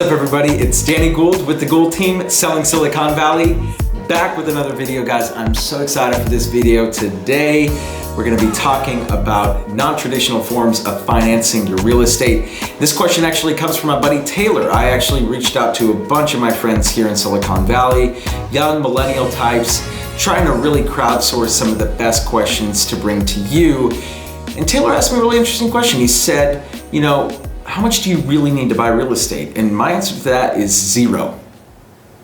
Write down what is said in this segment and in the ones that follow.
What's up everybody, it's Danny Gould with the Gould team selling Silicon Valley, back with another video. Guys, I'm so excited for this video. Today we're going to be talking about non-traditional forms of financing your real estate. This question actually comes from my buddy Taylor. I actually reached out to a bunch of my friends here in Silicon Valley, young millennial types, trying to really crowdsource some of the best questions to bring to you. And Taylor asked me a really interesting question. He said, how much do you really need to buy real estate? And my answer to that is zero.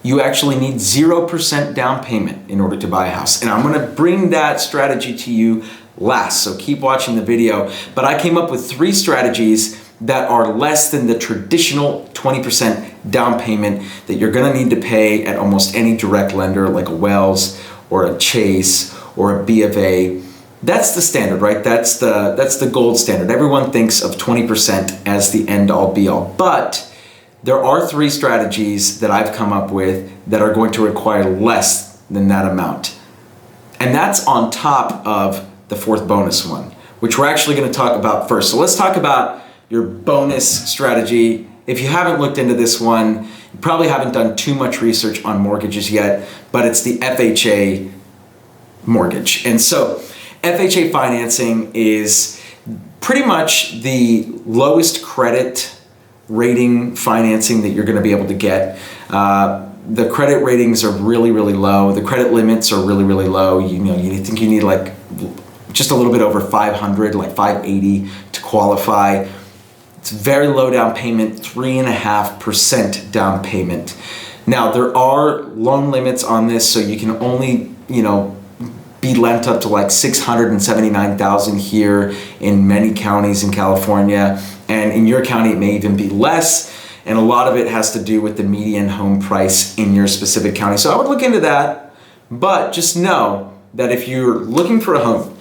You actually need 0% down payment in order to buy a house. And I'm gonna bring that strategy to you last, so keep watching the video. But I came up with 3 strategies that are less than the traditional 20% down payment that you're gonna need to pay at almost any direct lender like a Wells or a Chase or a B of A. That's the standard, right? That's the gold standard. Everyone thinks of 20% as the end all be all. But there are 3 strategies that I've come up with that are going to require less than that amount. And that's on top of the 4th bonus one, which we're actually going to talk about first. So let's talk about your bonus strategy. If you haven't looked into this one, you probably haven't done too much research on mortgages yet, but it's the FHA mortgage. And so FHA financing is pretty much the lowest credit rating financing that you're going to be able to get. The credit ratings are really, really low. The credit limits are really, really low. You think you need like just a little bit over 500, like 580 to qualify. It's very low down payment, 3.5% down payment. Now there are loan limits on this, so you can only, be lent up to like $679,000 here in many counties in California, and in your county it may even be less, and a lot of it has to do with the median home price in your specific county. So I would look into that, but just know that if you're looking for a home,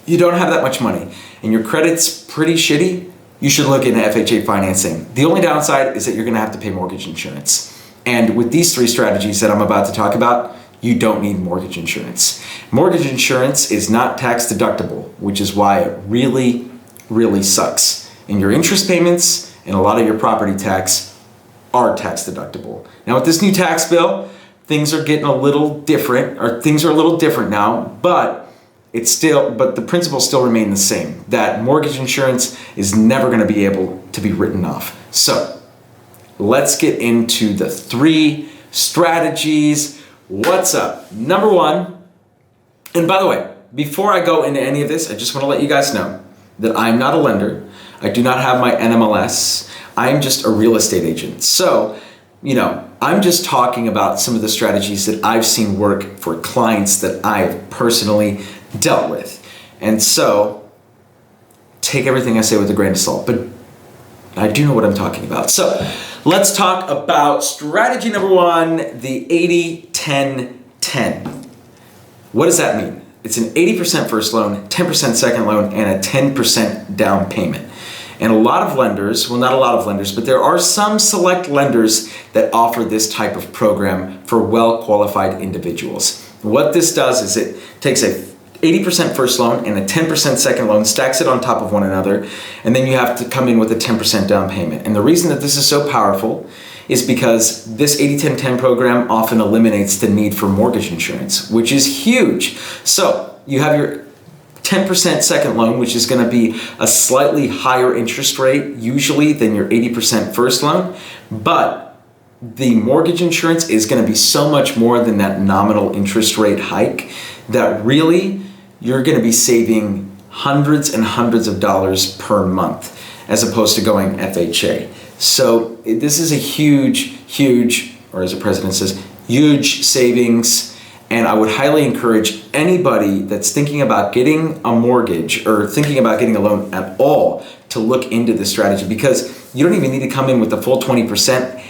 you don't have that much money, and your credit's pretty shitty, you should look into FHA financing. The only downside is that you're gonna have to pay mortgage insurance. And with these 3 strategies that I'm about to talk about, you don't need mortgage insurance. Mortgage insurance is not tax deductible, which is why it really, really sucks. And your interest payments and a lot of your property tax are tax deductible. Now with this new tax bill, things are getting a little different, or things are a little different now, but the principles still remain the same, that mortgage insurance is never gonna be able to be written off. So let's get into the 3 strategies. What's up? Number 1, and by the way, before I go into any of this, I just want to let you guys know that I'm not a lender. I do not have my NMLS. I'm just a real estate agent. So, I'm just talking about some of the strategies that I've seen work for clients that I've personally dealt with. And so, take everything I say with a grain of salt, but I do know what I'm talking about. So, let's talk about strategy number 1, the 80-10-10. What does that mean? It's an 80% first loan, 10% second loan, and a 10% down payment. And a lot of lenders, well, not a lot of lenders, but there are some select lenders that offer this type of program for well-qualified individuals. What this does is it takes a 80% first loan and a 10% second loan, stacks it on top of one another, and then you have to come in with a 10% down payment. And the reason that this is so powerful is because this 80-10-10 program often eliminates the need for mortgage insurance, which is huge. So you have your 10% second loan, which is gonna be a slightly higher interest rate usually than your 80% first loan, but the mortgage insurance is gonna be so much more than that nominal interest rate hike that really you're gonna be saving hundreds and hundreds of dollars per month as opposed to going FHA. So this is a huge, or as the president says, huge savings. And I would highly encourage anybody that's thinking about getting a mortgage or thinking about getting a loan at all to look into this strategy, because you don't even need to come in with the full 20%,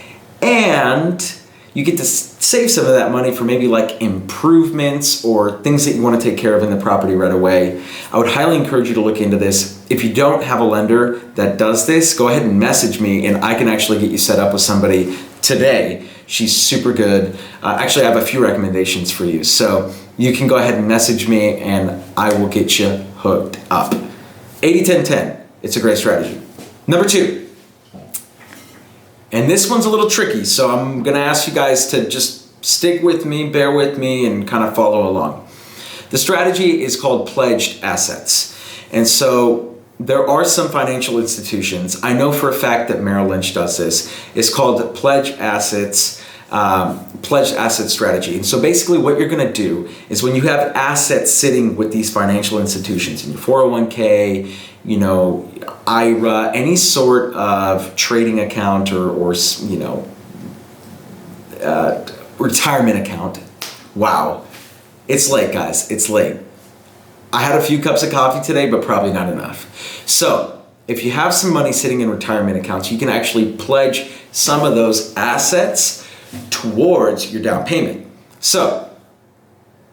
and you get to save some of that money for maybe like improvements or things that you want to take care of in the property right away. I would highly encourage you to look into this. If you don't have a lender that does this, go ahead and message me and I can actually get you set up with somebody today. She's super good. Actually, I have a few recommendations for you. So you can go ahead and message me and I will get you hooked up. 80-10-10, it's a great strategy. Number 2, And this one's a little tricky, so I'm gonna ask you guys to just stick with me, bear with me, and kind of follow along. The strategy is called pledged assets. And so there are some financial institutions, I know for a fact that Merrill Lynch does this, it's called pledged asset strategy. And so basically what you're gonna do is when you have assets sitting with these financial institutions in your 401k, IRA, any sort of trading account or retirement account. Wow, it's late, guys, it's late. I had a few cups of coffee today, but probably not enough. So if you have some money sitting in retirement accounts, you can actually pledge some of those assets towards your down payment. So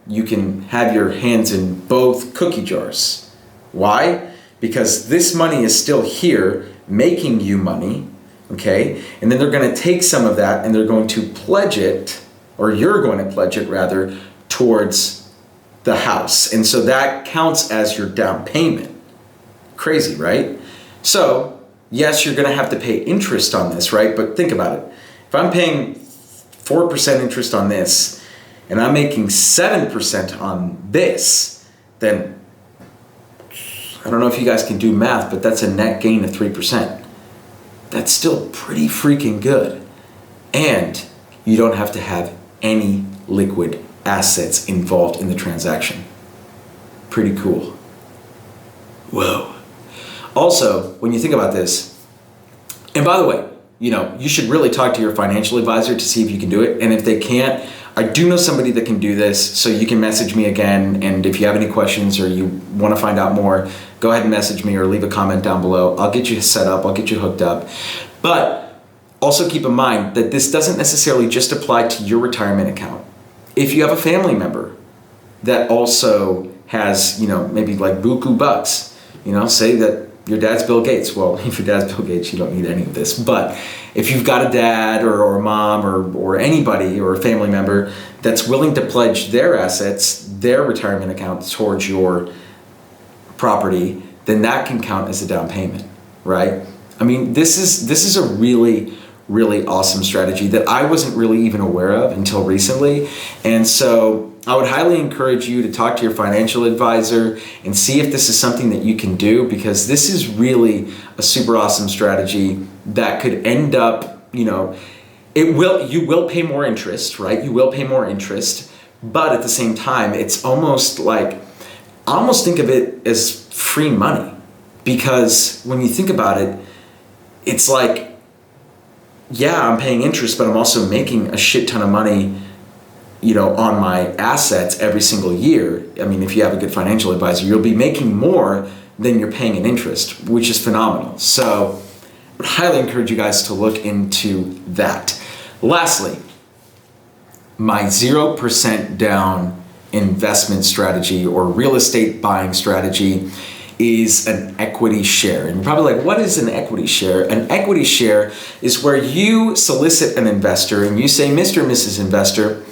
you can have your hands in both cookie jars. Why? Because this money is still here making you money, okay? And then they're gonna take some of that and they're going to pledge it, or you're going to pledge it rather, towards the house. And so that counts as your down payment. Crazy, right? So yes, you're gonna have to pay interest on this, right? But think about it. If I'm paying 4% interest on this and I'm making 7% on this, then I don't know if you guys can do math, but that's a net gain of 3%. That's still pretty freaking good. And you don't have to have any liquid assets involved in the transaction. Pretty cool. Whoa. Also, when you think about this, and by the way, you should really talk to your financial advisor to see if you can do it. And if they can't, I do know somebody that can do this, so you can message me again. And if you have any questions or you want to find out more, go ahead and message me or leave a comment down below. I'll get you set up, I'll get you hooked up. But also keep in mind that this doesn't necessarily just apply to your retirement account. If you have a family member that also has, maybe like buku bucks, say that your dad's Bill Gates. Well, if your dad's Bill Gates, you don't need any of this. But if you've got a dad or a mom or anybody or a family member that's willing to pledge their assets, their retirement account towards your property, then that can count as a down payment, right? I mean, this is a really, really awesome strategy that I wasn't really even aware of until recently. And so I would highly encourage you to talk to your financial advisor and see if this is something that you can do, because this is really a super awesome strategy that could end up, you will pay more interest, right? You will pay more interest, but at the same time, it's almost like, I almost think of it as free money, because when you think about it, it's like, yeah, I'm paying interest, but I'm also making a shit ton of money on my assets every single year. I mean, if you have a good financial advisor, you'll be making more than you're paying in interest, which is phenomenal. So I would highly encourage you guys to look into that. Lastly, my 0% down investment strategy or real estate buying strategy is an equity share. And you're probably like, what is an equity share? An equity share is where you solicit an investor and you say, Mr. and Mrs. Investor,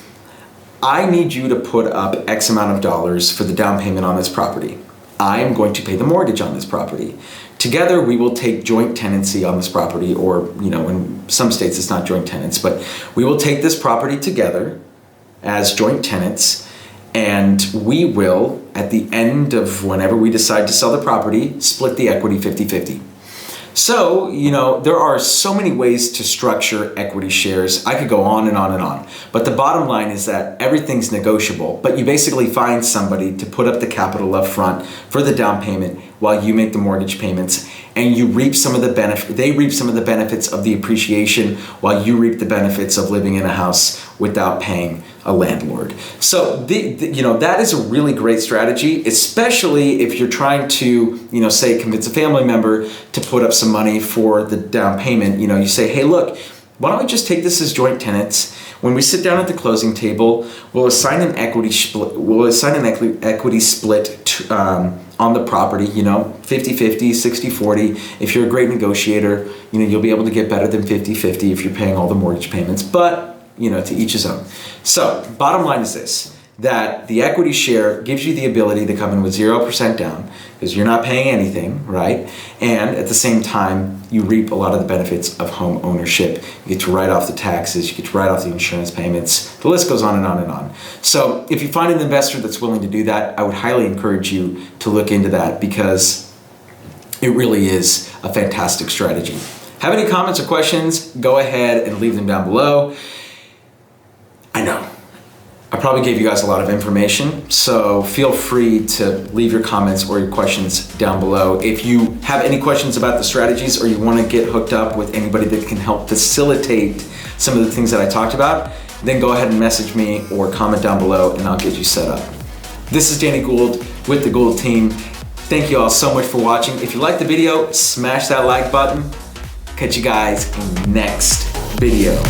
I need you to put up X amount of dollars for the down payment on this property. I am going to pay the mortgage on this property. Together, we will take joint tenancy on this property, or, in some states it's not joint tenants, but we will take this property together as joint tenants, and we will, at the end of whenever we decide to sell the property, split the equity 50-50. So, there are so many ways to structure equity shares. I could go on and on and on. But the bottom line is that everything's negotiable. But you basically find somebody to put up the capital up front for the down payment while you make the mortgage payments. And you reap some of the benefit. They reap some of the benefits of the appreciation while you reap the benefits of living in a house without paying a landlord. So that is a really great strategy, especially if you're trying to, say, convince a family member to put up some money for the down payment. You say, hey, look, why don't we just take this as joint tenants? When we sit down at the closing table, we'll assign an equity split. On the property, 50-50, 60-40. If you're a great negotiator, you'll be able to get better than 50-50 if you're paying all the mortgage payments. But to each his own. So bottom line is this. that the equity share gives you the ability to come in with 0% down because you're not paying anything, right? And at the same time, you reap a lot of the benefits of home ownership. You get to write off the taxes, you get to write off the insurance payments. The list goes on and on and on. So if you find an investor that's willing to do that, I would highly encourage you to look into that because it really is a fantastic strategy. Have any comments or questions? Go ahead and leave them down below. I know I probably gave you guys a lot of information, so feel free to leave your comments or your questions down below. If you have any questions about the strategies or you want to get hooked up with anybody that can help facilitate some of the things that I talked about, then go ahead and message me or comment down below and I'll get you set up. This is Danny Gould with the Gould team. Thank you all so much for watching. If you liked the video, smash that like button. Catch you guys in the next video.